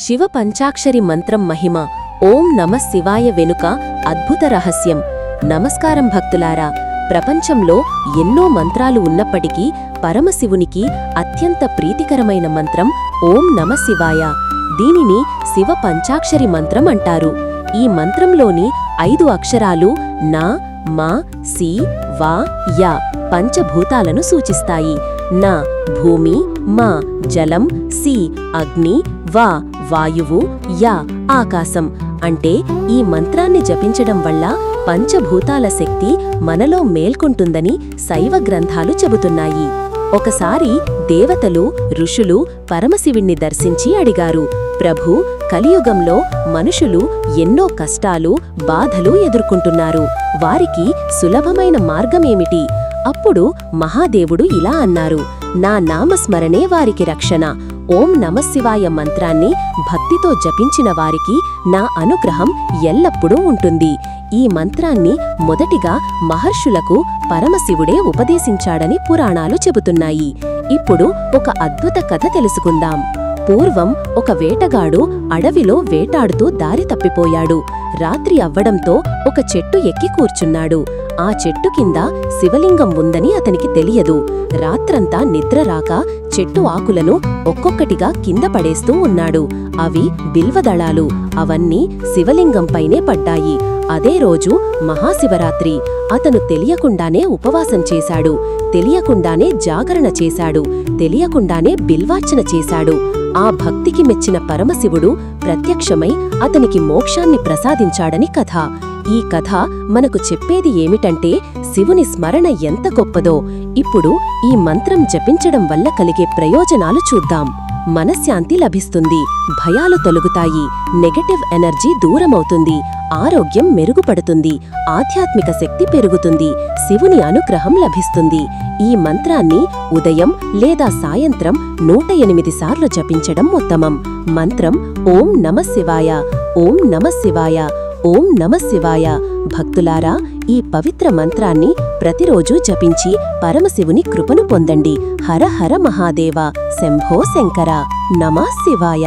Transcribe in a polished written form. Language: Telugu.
శివ పంచాక్షరి మంత్రం మహిమ ఓం నమః శివాయ వెనుక అద్భుత రహస్యం. నమస్కారం భక్తులారా. ప్రపంచంలో ఎన్నో మంత్రాలు ఉన్నప్పటికీ పరమశివునికి అత్యంత ప్రీతికరమైన మంత్రం ఓం నమః శివాయ. దీనిని శివ పంచాక్షరి మంత్రం అంటారు. ఈ మంత్రంలోని 5 అక్షరాలు నా, మా, సి, వా, యా పంచభూతాలను సూచిస్తాయి. నా భూమి, మా జలం, సి అగ్ని, వా వాయువు, యా ఆకాశం. అంటే ఈ మంత్రాన్ని జపించడం వల్ల పంచభూతాల శక్తి మనలో మేల్కొంటుందని శైవ గ్రంథాలు చెబుతున్నాయి. ఒకసారి దేవతలు, ఋషులు పరమశివుణ్ణి దర్శించి అడిగారు, ప్రభూ, కలియుగంలో మనుషులు ఎన్నో కష్టాలు, బాధలు ఎదుర్కొంటున్నారు. వారికి సులభమైన మార్గమేమిటి? అప్పుడు మహాదేవుడు ఇలా అన్నారు, నా నామస్మరణే వారికి రక్షణ. ఓం నమఃశివాయ మంత్రాన్ని భక్తితో జపించిన వారికి నా అనుగ్రహం ఎల్లప్పుడూ ఉంటుంది. ఈ మంత్రాన్ని మొదటిగా మహర్షులకు పరమశివుడే ఉపదేశించాడని పురాణాలు చెబుతున్నాయి. ఇప్పుడు ఒక అద్భుత కథ తెలుసుకుందాం. పూర్వం ఒక వేటగాడు అడవిలో వేటాడుతూ దారి తప్పిపోయాడు. రాత్రి అవ్వడంతో ఒక చెట్టు ఎక్కి కూర్చున్నాడు. ఆ చెట్టు కింద శివలింగం ఉందని అతనికి తెలియదు. రాత్రంతా నిద్రరాక చెట్టు ఆకులను ఒక్కొక్కటిగా కింద పడేస్తూ ఉన్నాడు. అవి బిల్వదళాలు. అవన్నీ శివలింగంపైనే పడ్డాయి. అదే రోజు మహాశివరాత్రి. అతను తెలియకుండానే ఉపవాసం చేశాడు, తెలియకుండానే జాగరణ చేశాడు, తెలియకుండానే బిల్వార్చన చేశాడు. ఆ భక్తికి మెచ్చిన పరమశివుడు ప్రత్యక్షమై అతనికి మోక్షాన్ని ప్రసాదించాడని కథ. ఈ కథ మనకు చెప్పేది ఏమిటంటే శివుని స్మరణ ఎంత గొప్పదో. ఇప్పుడు ఈ మంత్రం జపించడం వల్ల కలిగే ప్రయోజనాలు చూద్దాం. మనశ్శాంతి లభిస్తుంది, భయాలు తొలగుతాయి, నెగటివ్ ఎనర్జీ దూరమవుతుంది, ఆరోగ్యం మెరుగుపడుతుంది, ఆధ్యాత్మిక శక్తి పెరుగుతుంది, శివుని అనుగ్రహం లభిస్తుంది. ఈ మంత్రాన్ని ఉదయం లేదా సాయంత్రం 108 సార్లు జపించడం ఉత్తమం. మంత్రం ఓం నమః శివాయ, ఓం నమః శివాయ, ఓం నమః శివాయ. భక్తులారా, ఈ పవిత్ర మంత్రాన్ని ప్రతిరోజూ జపించి పరమశివుని కృపను పొందండి. హర హర మహాదేవ, శంభో శంకర. నమః శివాయ.